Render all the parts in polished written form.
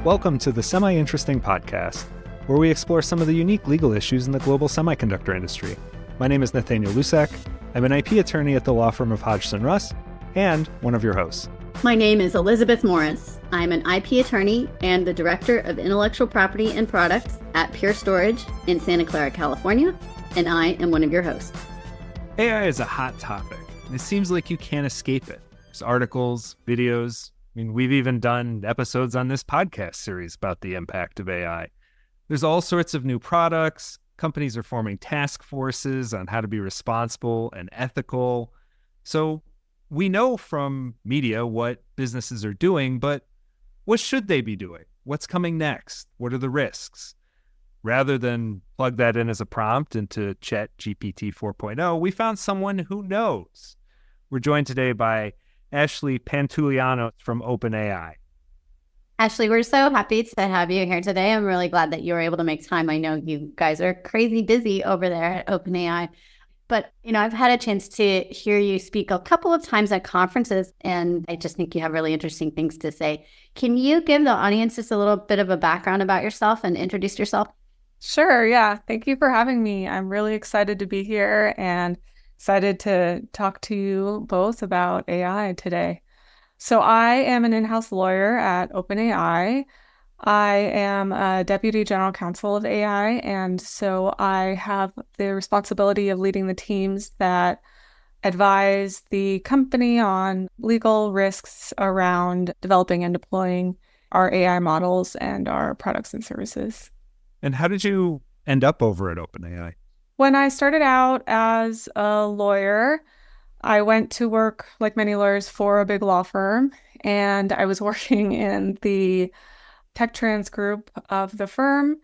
Welcome to the Semi-Interesting Podcast, where we explore some of the unique legal issues in the global semiconductor industry. My name is Nathaniel Lucek. I'm an IP attorney at the law firm of Hodgson Russ, and one of your hosts. My name is Elizabeth Morris. I'm an IP attorney and the Director of Intellectual Property and Products at Pure Storage in Santa Clara, California, and I am one of your hosts. AI is a hot topic, and it seems like you can't escape it. There's articles, videos. We've even done episodes on this podcast series about the impact of AI. There's all sorts of new products. Companies are forming task forces on how to be responsible and ethical. So we know from media what businesses are doing, but what should they be doing? What's coming next? What are the risks? Rather than plug that in as a prompt into ChatGPT 4.0, we found someone who knows. We're joined today by Ashley Pantuliano from OpenAI. Ashley, we're so happy to have you here today. I'm really glad that you were able to make time. I know you guys are crazy busy over there at OpenAI. But, I've had a chance to hear you speak a couple of times at conferences, and I just think you have really interesting things to say. Can you give the audience just a little bit of a background about yourself and introduce yourself? Sure, yeah. Thank you for having me. I'm really excited to be here and excited to talk to you both about AI today. So I am an in-house lawyer at OpenAI. I am a deputy general counsel of AI, and so I have the responsibility of leading the teams that advise the company on legal risks around developing and deploying our AI models and our products and services. And how did you end up over at OpenAI? When I started out as a lawyer, I went to work, like many lawyers, for a big law firm, and I was working in the tech trans group of the firm.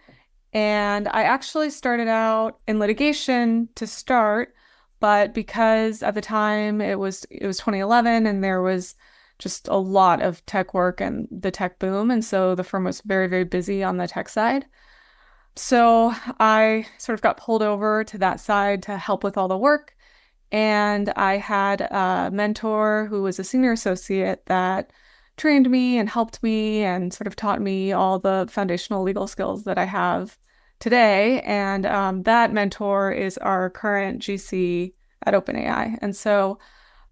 And I actually started out in litigation to start, but because at the time it was 2011 and there was just a lot of tech work and the tech boom, and so the firm was very, very busy on the tech side. So I sort of got pulled over to that side to help with all the work. And I had a mentor who was a senior associate that trained me and helped me and sort of taught me all the foundational legal skills that I have today. And that mentor is our current GC at OpenAI. And so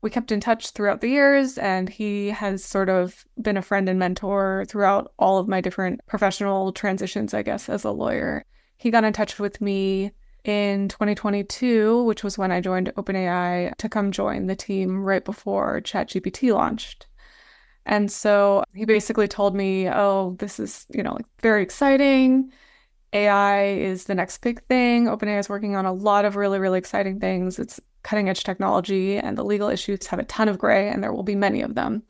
we kept in touch throughout the years, and he has sort of been a friend and mentor throughout all of my different professional transitions, I guess, as a lawyer. He got in touch with me in 2022, which was when I joined OpenAI, to come join the team right before ChatGPT launched. And so he basically told me, oh, this is, very exciting. AI is the next big thing. OpenAI is working on a lot of really, really exciting things. It's cutting edge technology, and the legal issues have a ton of gray, and there will be many of them.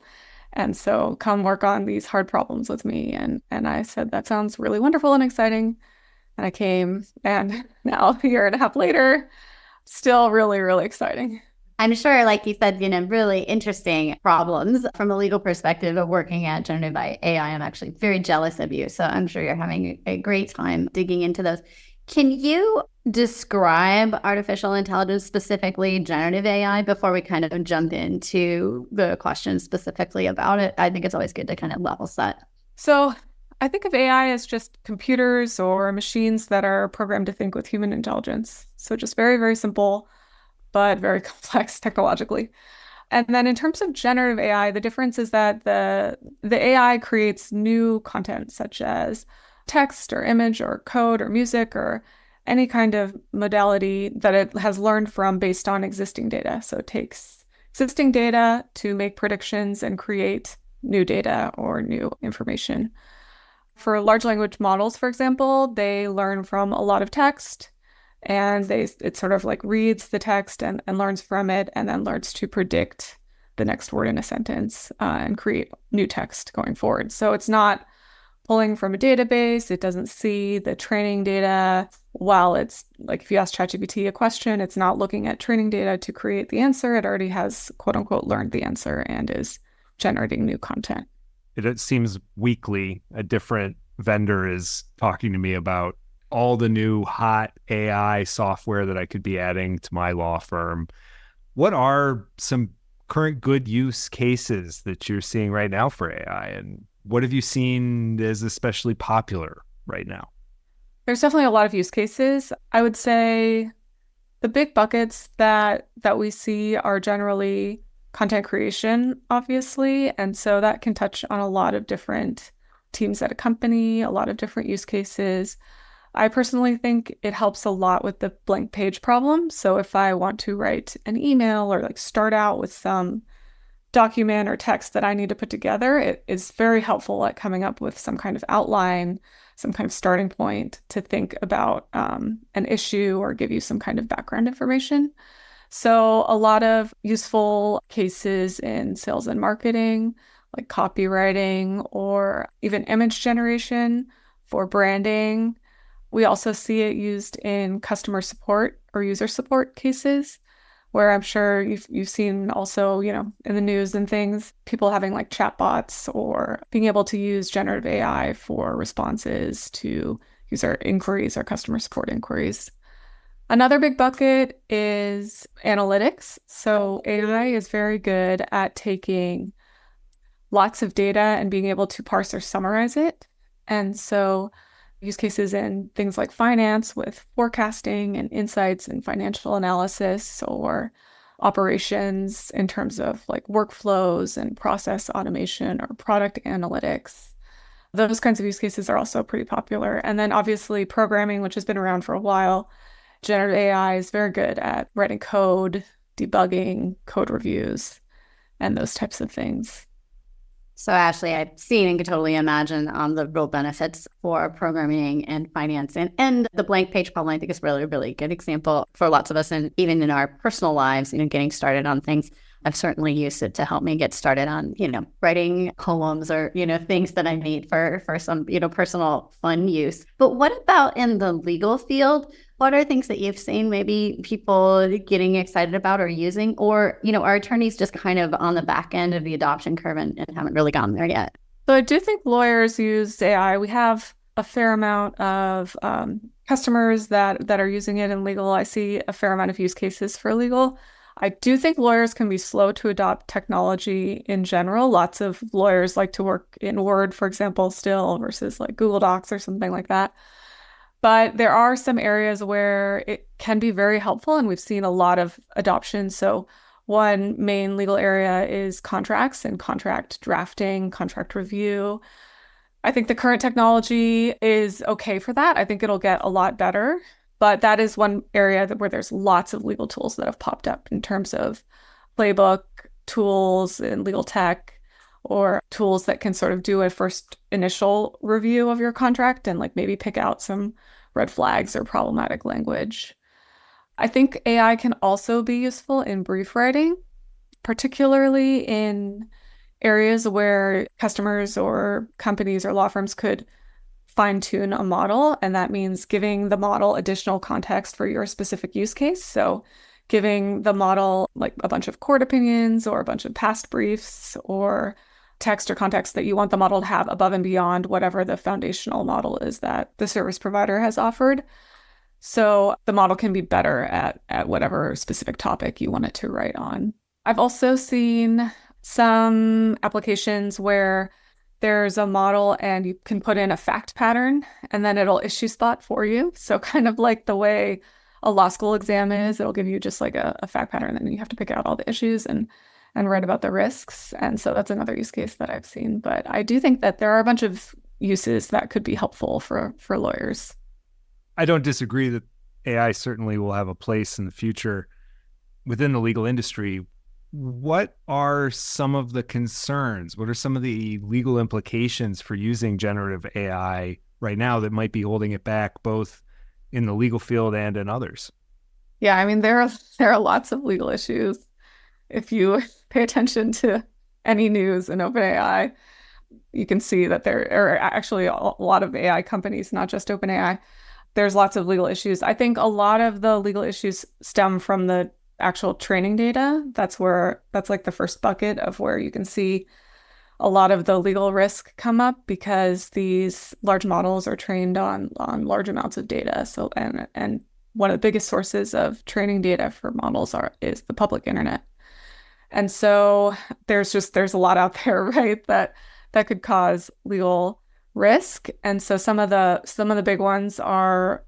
And so come work on these hard problems with me. And I said, that sounds really wonderful and exciting. And I came, and now a year and a half later, still really, really exciting. I'm sure, like you said, really interesting problems from a legal perspective of working at generative AI. I'm actually very jealous of you. So I'm sure you're having a great time digging into those. Can you describe artificial intelligence, specifically generative AI, before we kind of jump into the questions specifically about it? I think it's always good to kind of level set. So I think of AI as just computers or machines that are programmed to think with human intelligence. So just very, very simple, but very complex technologically. And then in terms of generative AI, the difference is that the AI creates new content, such as text or image or code or music or any kind of modality that it has learned from based on existing data. So it takes existing data to make predictions and create new data or new information. For large language models, for example, they learn from a lot of text, and it sort of like reads the text and learns from it, and then learns to predict the next word in a sentence and create new text going forward. So it's not pulling from a database. It doesn't see the training data. While it's like, if you ask ChatGPT a question, it's not looking at training data to create the answer. It already has, quote unquote, learned the answer and is generating new content. It seems weekly a different vendor is talking to me about all the new hot AI software that I could be adding to my law firm. What are some current good use cases that you're seeing right now for AI, and What have you seen is especially popular right now? There's definitely a lot of use cases. I would say the big buckets that we see are generally content creation, obviously. And so that can touch on a lot of different teams at a company, a lot of different use cases. I personally think it helps a lot with the blank page problem. So if I want to write an email or like start out with some document or text that I need to put together, it is very helpful at coming up with some kind of outline, some kind of starting point to think about an issue or give you some kind of background information. So a lot of useful cases in sales and marketing, like copywriting or even image generation for branding. We also see it used in customer support or user support cases, where I'm sure you've seen also, in the news and things, people having like chatbots or being able to use generative AI for responses to user inquiries or customer support inquiries. Another big bucket is analytics. So AI is very good at taking lots of data and being able to parse or summarize it. And so use cases in things like finance with forecasting and insights and financial analysis, or operations in terms of like workflows and process automation or product analytics. Those kinds of use cases are also pretty popular. And then obviously programming, which has been around for a while. Generative AI is very good at writing code, debugging, code reviews, and those types of things. So Ashley, I've seen and can totally imagine the real benefits for programming and finance. And the blank page problem, I think, is really, really good example for lots of us. And even in our personal lives, getting started on things. I've certainly used it to help me get started on, writing poems or, things that I need for some, personal fun use. But what about in the legal field? What are things that you've seen maybe people getting excited about or using? Or, are attorneys just kind of on the back end of the adoption curve and haven't really gotten there yet? So I do think lawyers use AI. We have a fair amount of customers that are using it in legal. I see a fair amount of use cases for legal. I do think lawyers can be slow to adopt technology in general. Lots of lawyers like to work in Word, for example, still versus like Google Docs or something like that. But there are some areas where it can be very helpful, and we've seen a lot of adoption. So one main legal area is contracts and contract drafting, contract review. I think the current technology is okay for that. I think it'll get a lot better. But that is one area where there's lots of legal tools that have popped up in terms of playbook tools and legal tech, or tools that can sort of do a first initial review of your contract and like maybe pick out some red flags or problematic language. I think AI can also be useful in brief writing, particularly in areas where customers or companies or law firms could fine-tune a model, and that means giving the model additional context for your specific use case. So giving the model like a bunch of court opinions or a bunch of past briefs or text or context that you want the model to have above and beyond whatever the foundational model is that the service provider has offered. So the model can be better at whatever specific topic you want it to write on. I've also seen some applications where there's a model and you can put in a fact pattern and then it'll issue spot for you. So kind of like the way a law school exam is, it'll give you just like a fact pattern, and then you have to pick out all the issues and write about the risks. And so that's another use case that I've seen. But I do think that there are a bunch of uses that could be helpful for lawyers. I don't disagree that AI certainly will have a place in the future within the legal industry. What are some of the concerns? What are some of the legal implications for using generative AI right now that might be holding it back, both in the legal field and in others? Yeah, I mean, there are lots of legal issues. If you pay attention to any news in OpenAI, you can see that there are actually a lot of AI companies, not just OpenAI. There's lots of legal issues. I think a lot of the legal issues stem from the actual training data. That's like the first bucket of where you can see a lot of the legal risk come up, because these large models are trained on large amounts of data. So and one of the biggest sources of training data for models is the public internet. And so there's a lot out there, right, that that could cause legal risk. And so some of the big ones are,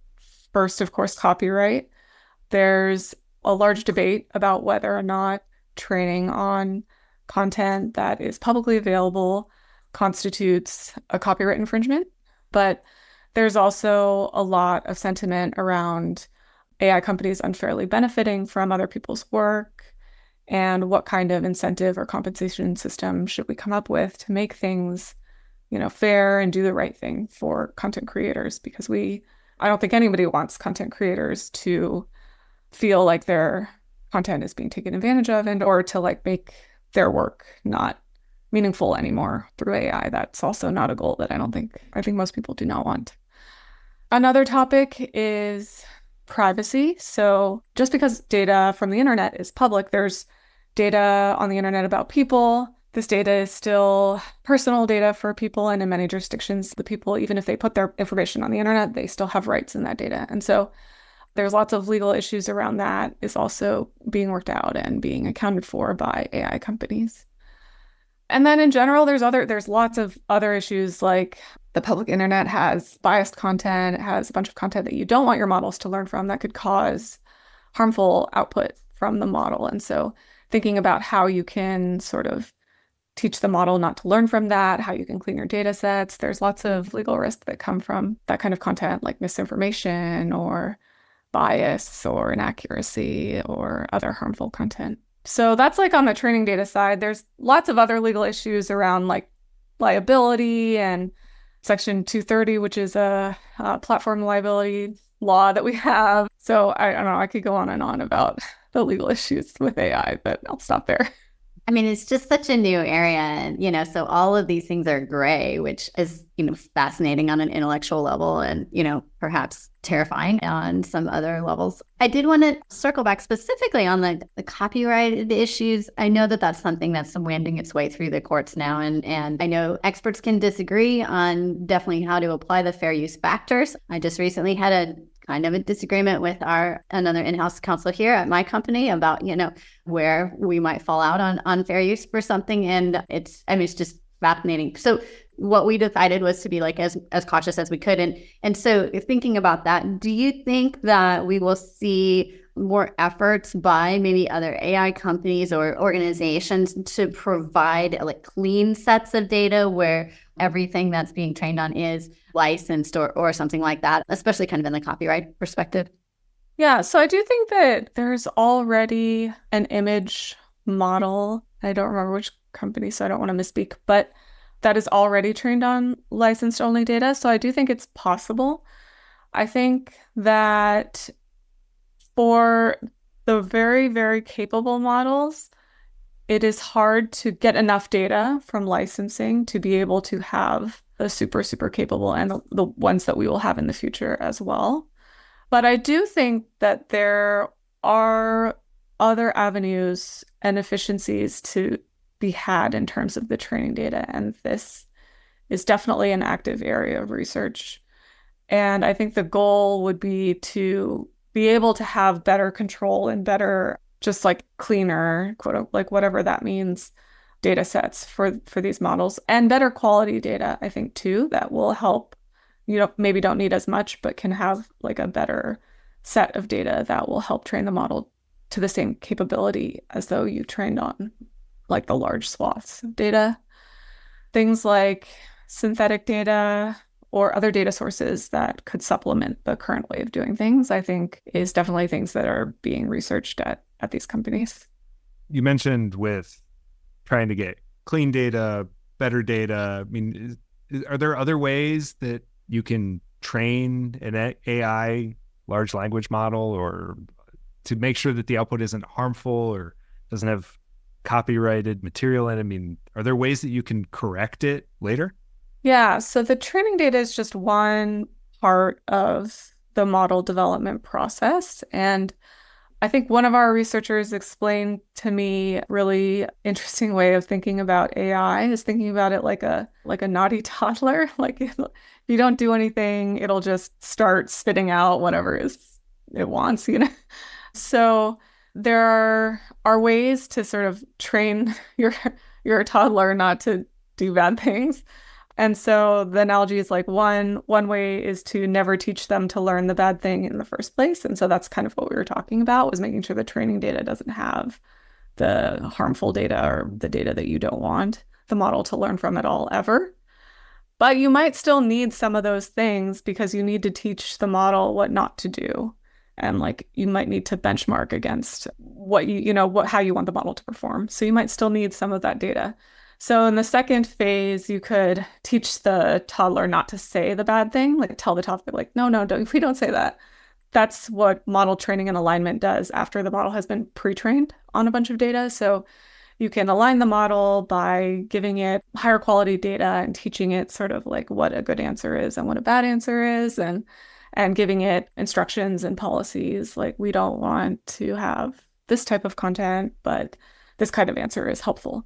first, of course, copyright. There's a large debate about whether or not training on content that is publicly available constitutes a copyright infringement. But there's also a lot of sentiment around AI companies unfairly benefiting from other people's work, and what kind of incentive or compensation system should we come up with to make things, fair and do the right thing for content creators? Because I don't think anybody wants content creators to feel like their content is being taken advantage of or to make their work not meaningful anymore through AI. That's also not a goal that I think most people do not want. Another topic is privacy. So just because data from the internet is public, there's data on the internet about people. This data is still personal data for people, and in many jurisdictions, the people, even if they put their information on the internet, they still have rights in that data. And so there's lots of legal issues around that is also being worked out and being accounted for by AI companies. And then in general, there's lots of other issues, like the public internet has biased content, it has a bunch of content that you don't want your models to learn from that could cause harmful output from the model. And so thinking about how you can sort of teach the model not to learn from that, how you can clean your data sets. There's lots of legal risks that come from that kind of content, like misinformation or bias or inaccuracy or other harmful content. So that's on the training data side. There's lots of other legal issues around liability and Section 230, which is a platform liability law that we have. So I don't know, I could go on and on about the legal issues with AI, but I'll stop there. I mean, it's just such a new area. And, so all of these things are gray, which is, fascinating on an intellectual level and, perhaps terrifying on some other levels. I did want to circle back specifically on the copyrighted issues. I know that that's something that's wending its way through the courts now. And I know experts can disagree on definitely how to apply the fair use factors. I just recently had a kind of a disagreement with another in-house counsel here at my company about, where we might fall out on fair use for something. And it's just fascinating. So what we decided was to be as cautious as we could. And so thinking about that, do you think that we will see more efforts by maybe other AI companies or organizations to provide clean sets of data where everything that's being trained on is licensed or something like that, especially kind of in the copyright perspective? Yeah, so I do think that there's already an image model. I don't remember which company, so I don't want to misspeak, but that is already trained on licensed only data. So I do think it's possible. I think that for the very, very capable models, it is hard to get enough data from licensing to be able to have the super, super capable and the ones that we will have in the future as well. But I do think that there are other avenues and efficiencies to be had in terms of the training data. And this is definitely an active area of research. And I think the goal would be to be able to have better control and better, just cleaner, quote, whatever that means, data sets for these models, and better quality data, I think, too, that will help. Maybe don't need as much, but can have a better set of data that will help train the model to the same capability as though you trained on the large swaths of data. Things like synthetic data or other data sources that could supplement the current way of doing things, I think, is definitely things that are being researched at these companies. You mentioned with trying to get clean data, better data. I mean, are there other ways that you can train an AI large language model or to make sure that the output isn't harmful or doesn't have copyrighted material in it? I mean, are there ways that you can correct it later? Yeah, so the training data is just one part of the model development process. And I think one of our researchers explained to me a really interesting way of thinking about AI is thinking about it like a naughty toddler. If you don't do anything, it'll just start spitting out whatever it wants, So there are ways to sort of train your toddler not to do bad things. And so the analogy is like one way is to never teach them to learn the bad thing in the first place. And so that's kind of what we were talking about, was making sure the training data doesn't have the harmful data or the data that you don't want the model to learn from at all ever. But you might still need some of those things because you need to teach the model what not to do. And like you might need to benchmark against what how you want the model to perform. So you might still need some of that data. So in the second phase, you could teach the toddler not to say the bad thing, like tell the toddler, like, no, we don't say that. That's what model training and alignment does after the model has been pre-trained on a bunch of data. So you can align the model by giving it higher quality data and teaching it sort of like what a good answer is and what a bad answer is, and giving it instructions and policies like, we don't want to have this type of content, but this kind of answer is helpful.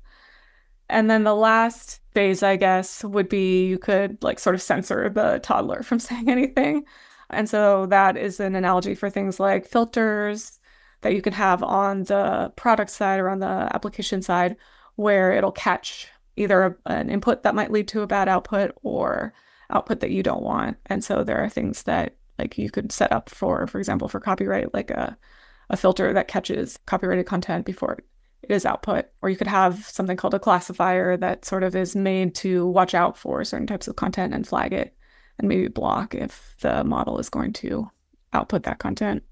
And then the last phase, I guess, would be you could like sort of censor the toddler from saying anything. And so that is an analogy for things like filters that you can have on the product side or on the application side, where it'll catch either an input that might lead to a bad output or output that you don't want. And so there are things that like you could set up for example, for copyright, like a filter that catches copyrighted content before it is output. Or you could have something called a classifier that sort of is made to watch out for certain types of content and flag it and maybe block if the model is going to output that content.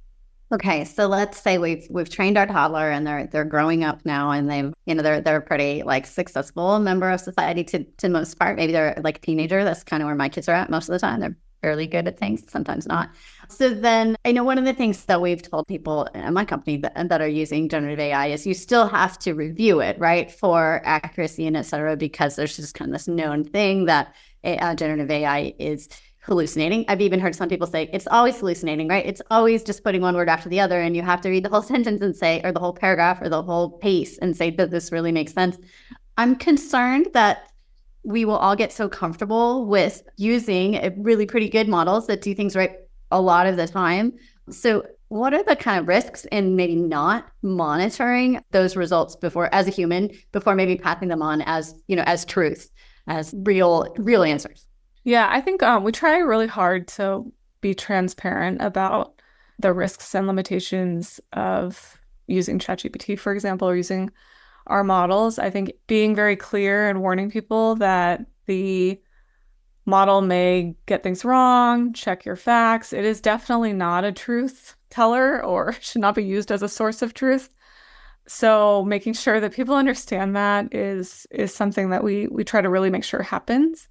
Okay, so let's say we've trained our toddler and they're growing up now, and they're a pretty like successful member of society to most part. Maybe they're like a teenager. That's kind of where my kids are at most of the time. They're fairly good at things, sometimes not. So then I know one of the things that we've told people in my company that are using generative AI is you still have to review it, right, for accuracy and et cetera, because there's just kind of this known thing that generative AI is hallucinating. I've even heard some people say it's always hallucinating, right? It's always just putting one word after the other, and you have to read the whole sentence and say, or the whole paragraph or the whole piece and say, does this really make sense? I'm concerned that we will all get so comfortable with using really pretty good models that do things right a lot of the time. So what are the kind of risks in maybe not monitoring those results before, as a human, before maybe passing them on as, as truth, as real answers? Yeah, I think we try really hard to be transparent about the risks and limitations of using ChatGPT, for example, or using our models. I think being very clear and warning people that the model may get things wrong, check your facts. It is definitely not a truth teller or should not be used as a source of truth. So making sure that people understand that is something that we try to really make sure happens.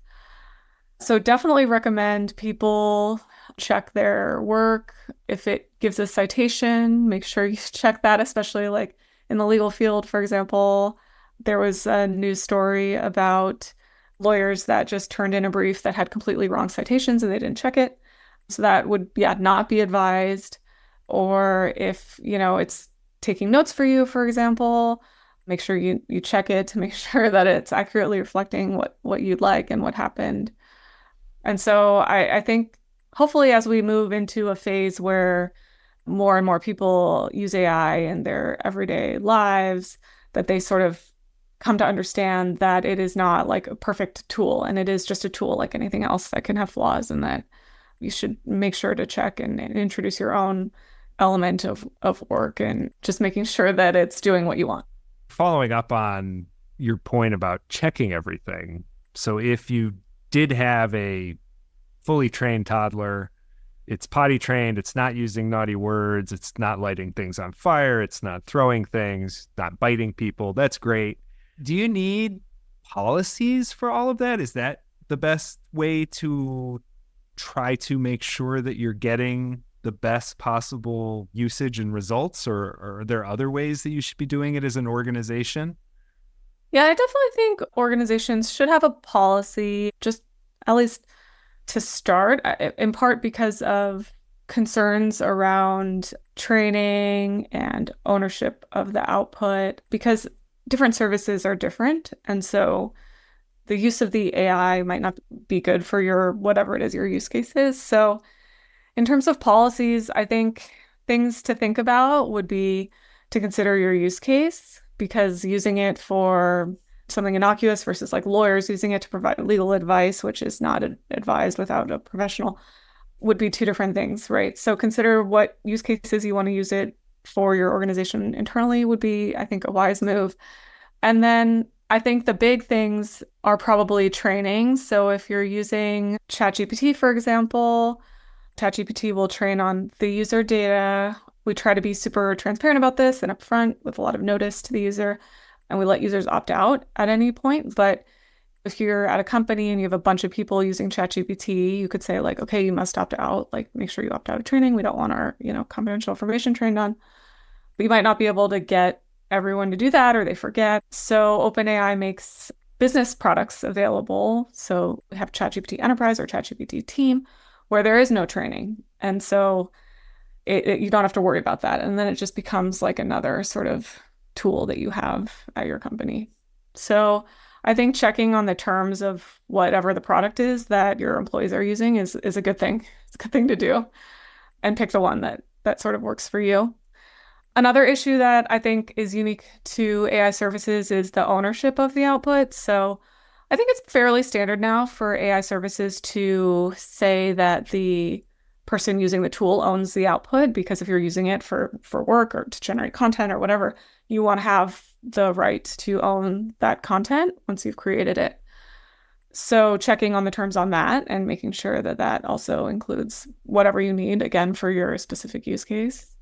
So definitely recommend people check their work. If it gives a citation, make sure you check that, especially like in the legal field, for example. There was a news story about lawyers that just turned in a brief that had completely wrong citations and they didn't check it. So that would, not be advised. Or if, it's taking notes for you, for example, make sure you check it to make sure that it's accurately reflecting what you'd like and what happened. And so I think hopefully as we move into a phase where more and more people use AI in their everyday lives, that they sort of come to understand that it is not like a perfect tool, and it is just a tool like anything else that can have flaws, and that you should make sure to check and introduce your own element of work and just making sure that it's doing what you want. Following up on your point about checking everything. So if you did have a fully trained toddler, it's potty trained, it's not using naughty words, it's not lighting things on fire, it's not throwing things, not biting people, that's great. Do you need policies for all of that? Is that the best way to try to make sure that you're getting the best possible usage and results, or are there other ways that you should be doing it as an organization? Yeah, I definitely think organizations should have a policy, just at least to start, in part because of concerns around training and ownership of the output, because different services are different. And so the use of the AI might not be good for your whatever it is your use case is. So in terms of policies, I think things to think about would be to consider your use case, because using it for something innocuous versus like lawyers using it to provide legal advice, which is not advised without a professional, would be two different things, right? So consider what use cases you want to use it for your organization internally would be, I think, a wise move. And then I think the big things are probably training. So if you're using ChatGPT, for example, ChatGPT will train on the user data. We try to be super transparent about this and upfront with a lot of notice to the user, and we let users opt out at any point. But if you're at a company and you have a bunch of people using ChatGPT, you could say like, okay, you must opt out, like make sure you opt out of training. We don't want our, confidential information trained on. But you might not be able to get everyone to do that, or they forget. So OpenAI makes business products available. So we have ChatGPT Enterprise or ChatGPT Team, where there is no training. And so you don't have to worry about that. And then it just becomes like another sort of tool that you have at your company. So I think checking on the terms of whatever the product is that your employees are using is a good thing. It's a good thing to do, and pick the one that sort of works for you. Another issue that I think is unique to AI services is the ownership of the output. So I think it's fairly standard now for AI services to say that the person using the tool owns the output, because if you're using it for work or to generate content or whatever, you want to have the right to own that content once you've created it. So checking on the terms on that and making sure that that also includes whatever you need, again, for your specific use case.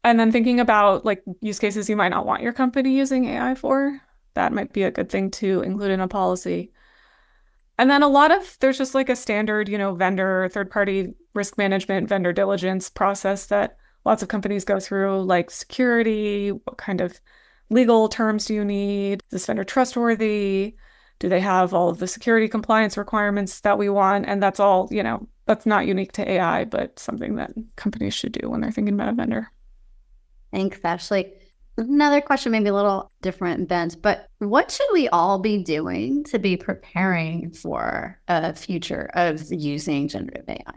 And then thinking about like use cases you might not want your company using AI for, that might be a good thing to include in a policy. And then there's just like a standard, vendor, third-party risk management, vendor diligence process that lots of companies go through, like security, what kind of legal terms do you need? Is this vendor trustworthy? Do they have all of the security compliance requirements that we want? And that's all, that's not unique to AI, but something that companies should do when they're thinking about a vendor. Thanks, Ashley. Another question, maybe a little different bent, but what should we all be doing to be preparing for a future of using generative AI?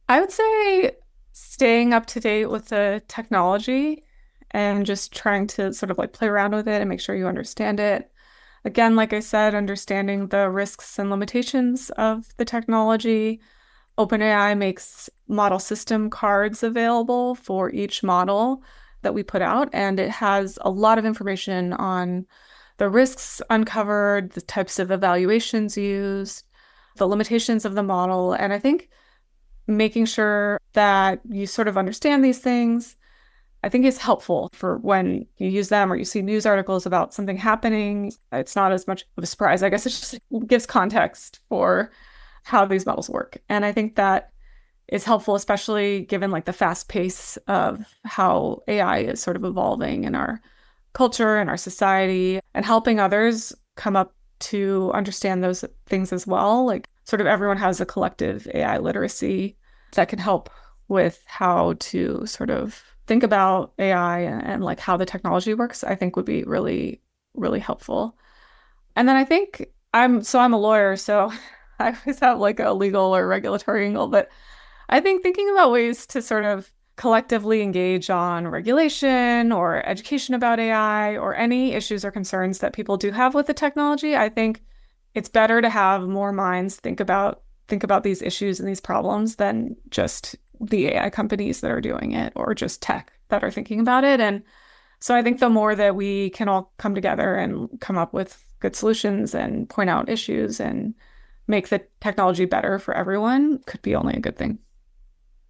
I would say staying up to date with the technology and just trying to sort of like play around with it and make sure you understand it. Again, like I said, understanding the risks and limitations of the technology. OpenAI makes model system cards available for each model that we put out, and it has a lot of information on the risks uncovered, the types of evaluations used, the limitations of the model. And I think making sure that you sort of understand these things, I think is helpful for when you use them or you see news articles about something happening. It's not as much of a surprise. I guess it just gives context for how these models work. And I think that is helpful, especially given like the fast pace of how AI is sort of evolving in our culture and our society, and helping others come up to understand those things as well. Like sort of everyone has a collective AI literacy that can help with how to sort of think about AI and like how the technology works, I think would be really, really helpful. And then I think I'm a lawyer, so I always have like a legal or regulatory angle, but I think thinking about ways to sort of collectively engage on regulation or education about AI or any issues or concerns that people do have with the technology, I think it's better to have more minds think about these issues and these problems than just the AI companies that are doing it or just tech that are thinking about it. And so I think the more that we can all come together and come up with good solutions and point out issues and make the technology better for everyone could be only a good thing.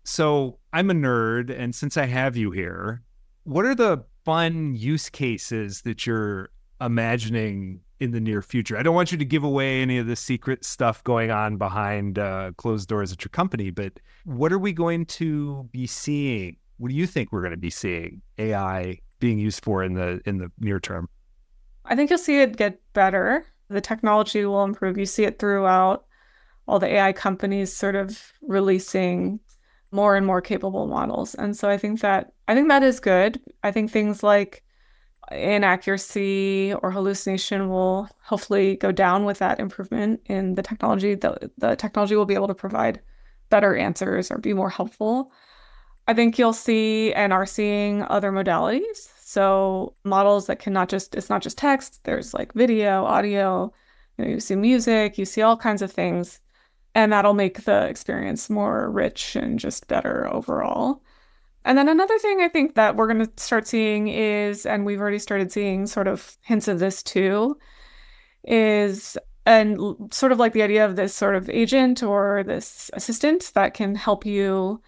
So I'm a nerd, and since I have you here, what are the fun use cases that you're imagining in the near future? I don't want you to give away any of the secret stuff going on behind closed doors at your company, but what are we going to be seeing? What do you think we're going to be seeing AI being used for in the near term? I think you'll see it get better. The technology will improve. You see it throughout all the AI companies sort of releasing more and more capable models. And so I think that is good. I think things like inaccuracy or hallucination will hopefully go down with that improvement in the technology. The technology will be able to provide better answers or be more helpful. I think you'll see and are seeing other modalities. So models that it's not just text, there's like video, audio, you see music, you see all kinds of things. And that'll make the experience more rich and just better overall. And then another thing I think that we're going to start seeing is, and we've already started seeing sort of hints of this too, is sort of like the idea of this sort of agent or this assistant that can help you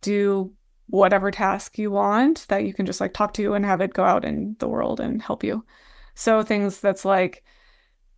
do whatever task you want, that you can just like talk to and have it go out in the world and help you. So things that's like,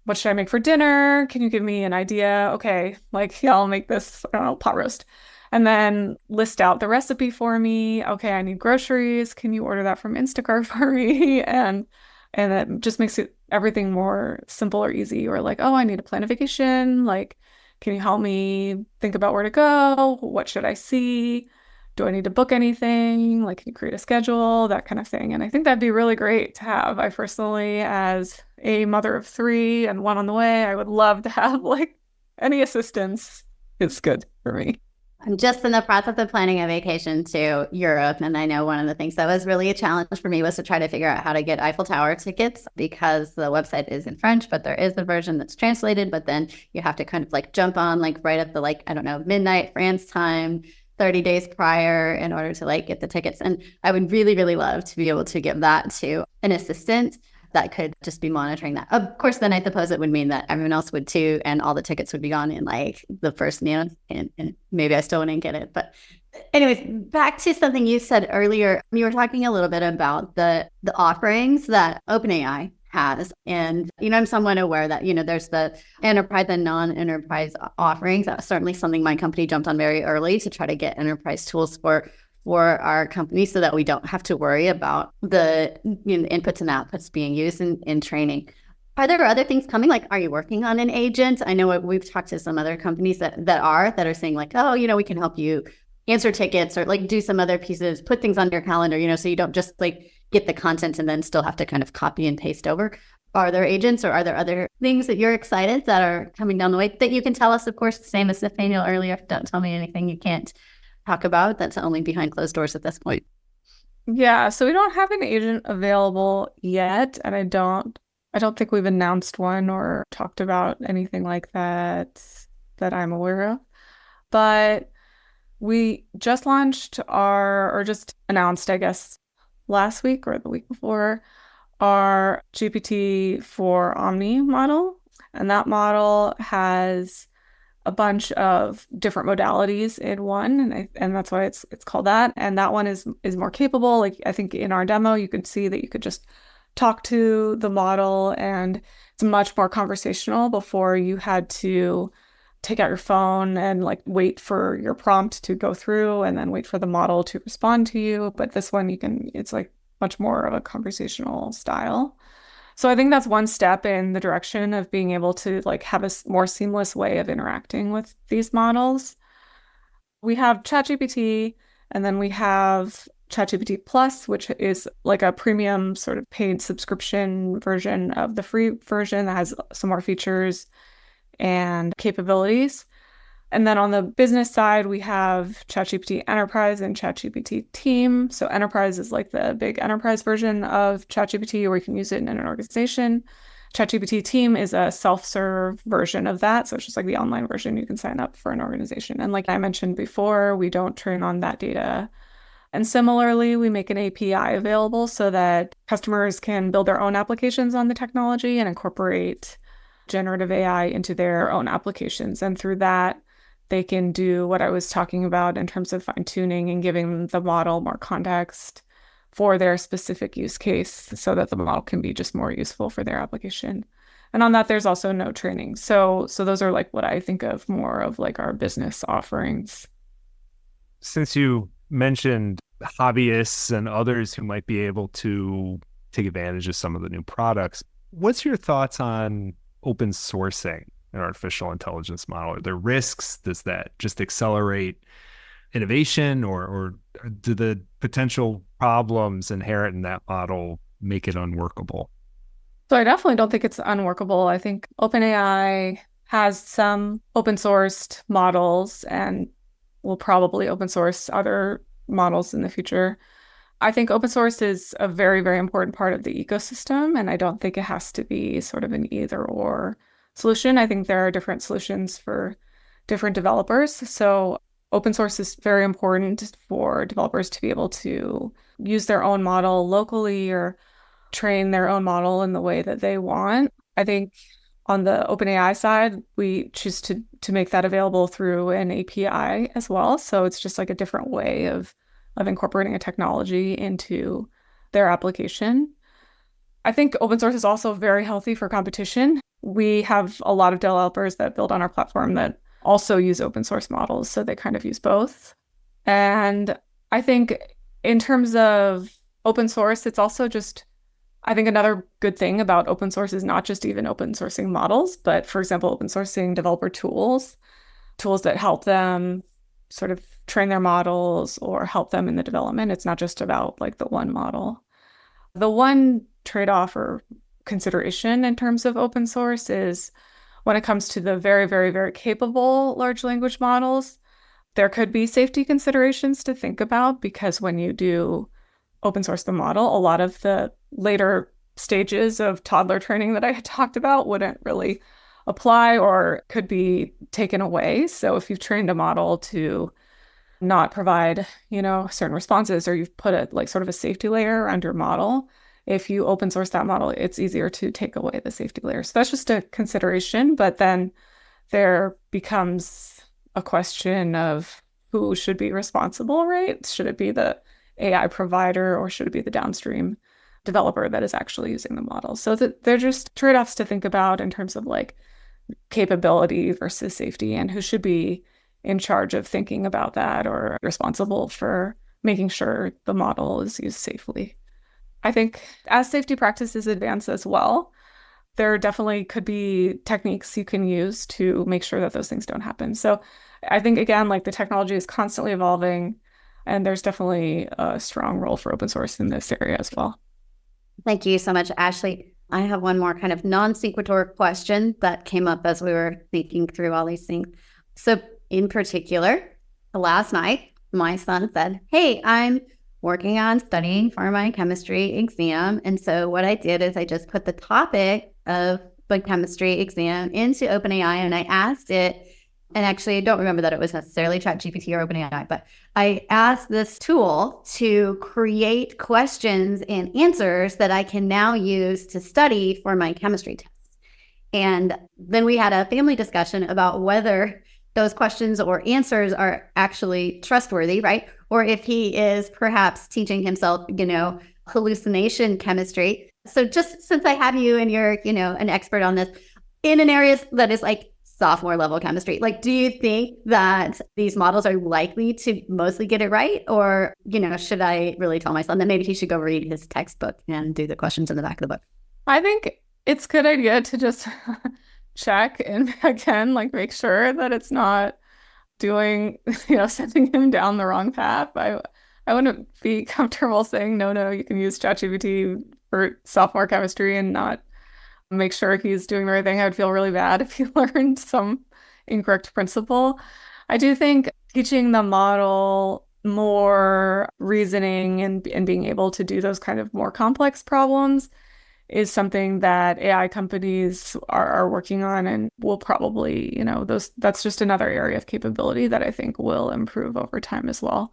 what should I make for dinner? Can you give me an idea? Okay, like, yeah, I'll make this, I don't know, pot roast. And then list out the recipe for me. Okay, I need groceries. Can you order that from Instacart for me? And it just makes everything more simple or easy. Or like, oh, I need to plan a vacation. Like, can you help me think about where to go? What should I see? Do I need to book anything? Like, can you create a schedule? That kind of thing. And I think that'd be really great to have. I personally, as a mother of 3 and one on the way, I would love to have like any assistance. It's good for me. I'm just in the process of planning a vacation to Europe. And I know one of the things that was really a challenge for me was to try to figure out how to get Eiffel Tower tickets, because the website is in French, but there is a version that's translated. But then you have to kind of like jump on like right at the, like, I don't know, midnight France time, 30 days prior in order to like get the tickets. And I would really, really love to be able to give that to an assistant that could just be monitoring that. Of course, then I suppose it would mean that everyone else would too, and all the tickets would be gone in like the first minute, and maybe I still wouldn't get it. But anyways, back to something you said earlier. You were talking a little bit about the offerings that OpenAI has. And, I'm somewhat aware that, there's the enterprise and non-enterprise offerings. That was certainly something my company jumped on very early to try to get enterprise tools for our company, so that we don't have to worry about the inputs and outputs being used in training. Are there other things coming? Like, are you working on an agent? I know we've talked to some other companies that are saying like, oh, we can help you answer tickets or like do some other pieces, put things on your calendar, so you don't just like get the content and then still have to kind of copy and paste over. Are there agents, or are there other things that you're excited that are coming down the way that you can tell us? Of course, same as Nathaniel earlier. Don't tell me anything you can't talk about that's only behind closed doors at this point. Yeah, so we don't have an agent available yet, and I don't think we've announced one or talked about anything like that I'm aware of. But we just launched just announced, I guess, last week or the week before, our GPT for Omni model. And that model has a bunch of different modalities in one, and that's why it's called that. And that one is more capable. Like, I think in our demo, you could see that you could just talk to the model, and it's much more conversational. Before, you had to take out your phone and like wait for your prompt to go through and then wait for the model to respond to you. But this one, it's like much more of a conversational style. So I think that's one step in the direction of being able to like have a more seamless way of interacting with these models. We have ChatGPT, and then we have ChatGPT Plus, which is like a premium sort of paid subscription version of the free version that has some more features and capabilities. And then on the business side, we have ChatGPT Enterprise and ChatGPT Team. So Enterprise is like the big enterprise version of ChatGPT, where you can use it in an organization. ChatGPT Team is a self-serve version of that. So it's just like the online version. You can sign up for an organization. And like I mentioned before, we don't train on that data. And similarly, we make an API available so that customers can build their own applications on the technology and incorporate generative AI into their own applications. And through that, they can do what I was talking about in terms of fine-tuning and giving the model more context for their specific use case, so that the model can be just more useful for their application. And on that, there's also no training. So those are like what I think of more of like our business offerings. Since you mentioned hobbyists and others who might be able to take advantage of some of the new products, what's your thoughts on open sourcing an artificial intelligence model? Are there risks? Does that just accelerate innovation, or do the potential problems inherent in that model make it unworkable? So I definitely don't think it's unworkable. I think OpenAI has some open sourced models and will probably open source other models in the future. I think open source is a very, very important part of the ecosystem, and I don't think it has to be sort of an either or solution. I think there are different solutions for different developers. So open source is very important for developers to be able to use their own model locally or train their own model in the way that they want. I think on the OpenAI side, we choose to make that available through an API as well. So it's just like a different way of incorporating a technology into their application. I think open source is also very healthy for competition. We have a lot of developers that build on our platform that also use open source models, so they kind of use both. And I think in terms of open source, it's also just, I think another good thing about open source is not just even open sourcing models, but for example, open sourcing developer tools that help them sort of train their models or help them in the development. It's not just about like the one model. The one trade-off or consideration in terms of open source is when it comes to the very, very, very capable large language models, there could be safety considerations to think about, because when you do open source the model, a lot of the later stages of toddler training that I had talked about wouldn't really apply or could be taken away. So if you've trained a model to not provide, certain responses, or you've put a like sort of a safety layer around your model, if you open source that model, it's easier to take away the safety layer. So that's just a consideration. But then there becomes a question of who should be responsible, right? Should it be the AI provider, or should it be the downstream developer that is actually using the model? So they're just trade-offs to think about in terms of like capability versus safety, and who should be in charge of thinking about that or responsible for making sure the model is used safely. I think as safety practices advance as well, there definitely could be techniques you can use to make sure that those things don't happen. So I think, again, like the technology is constantly evolving, and there's definitely a strong role for open source in this area as well. Thank you so much, Ashley. I have one more kind of non-sequitur question that came up as we were thinking through all these things. So in particular, last night, my son said, hey, I'm working on studying for my chemistry exam. And so what I did is I just put the topic of the chemistry exam into OpenAI, and I asked it, and actually I don't remember that it was necessarily ChatGPT or OpenAI, but I asked this tool to create questions and answers that I can now use to study for my chemistry test. And then we had a family discussion about whether those questions or answers are actually trustworthy, right? Or if he is perhaps teaching himself, hallucination chemistry. So just since I have you and you're, an expert on this in an area that is like sophomore level chemistry, like, do you think that these models are likely to mostly get it right? Or, should I really tell my son that maybe he should go read his textbook and do the questions in the back of the book? I think it's a good idea to just check and again, like make sure that it's not doing, sending him down the wrong path. I wouldn't be comfortable saying, no, you can use ChatGPT for sophomore chemistry and not make sure he's doing the right thing. I would feel really bad if he learned some incorrect principle. I do think teaching the model more reasoning and being able to do those kind of more complex problems is something that AI companies are working on, and will probably, that's just another area of capability that I think will improve over time as well.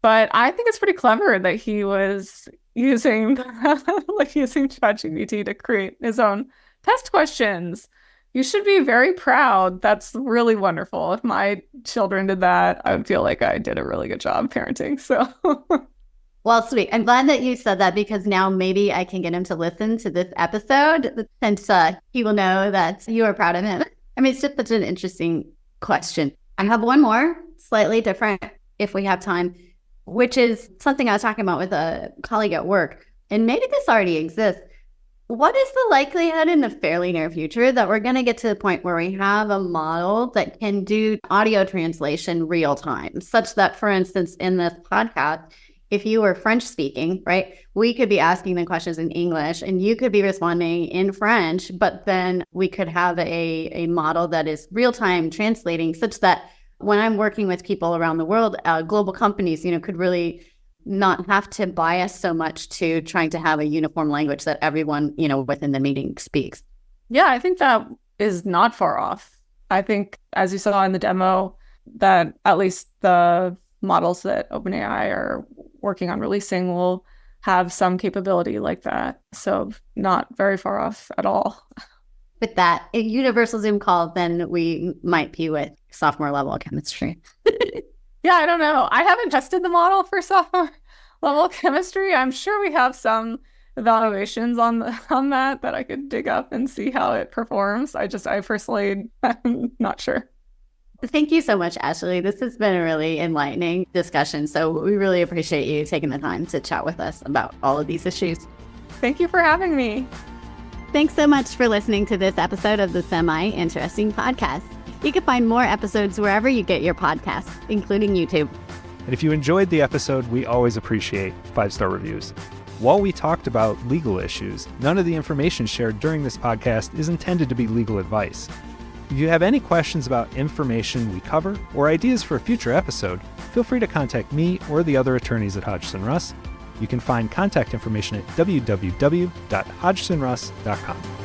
But I think it's pretty clever that he was using ChatGPT to create his own test questions. You should be very proud. That's really wonderful. If my children did that, I would feel like I did a really good job parenting. So well, sweet. I'm glad that you said that, because now maybe I can get him to listen to this episode, since he will know that you are proud of him. I mean, it's just such an interesting question. I have one more, slightly different if we have time, which is something I was talking about with a colleague at work. And maybe this already exists. What is the likelihood in the fairly near future that we're going to get to the point where we have a model that can do audio translation real time, such that, for instance, in this podcast, if you were French speaking, right, we could be asking the questions in English and you could be responding in French, but then we could have a model that is real time translating, such that when I'm working with people around the world, global companies, could really not have to bias so much to trying to have a uniform language that everyone, within the meeting speaks. Yeah, I think that is not far off. I think, as you saw in the demo, that at least the models that OpenAI are working on releasing will have some capability like that. So not very far off at all. With that, a universal Zoom call, then we might be with sophomore level chemistry. Yeah, I don't know. I haven't tested the model for sophomore level chemistry. I'm sure we have some evaluations on that I could dig up and see how it performs. I personally, I'm not sure. Thank you so much, Ashley. This has been a really enlightening discussion. So we really appreciate you taking the time to chat with us about all of these issues. Thank you for having me. Thanks so much for listening to this episode of the Semi-Interesting Podcast. You can find more episodes wherever you get your podcasts, including YouTube. And if you enjoyed the episode, we always appreciate 5-star reviews. While we talked about legal issues, none of the information shared during this podcast is intended to be legal advice. If you have any questions about information we cover or ideas for a future episode, feel free to contact me or the other attorneys at Hodgson Russ. You can find contact information at www.hodgsonruss.com.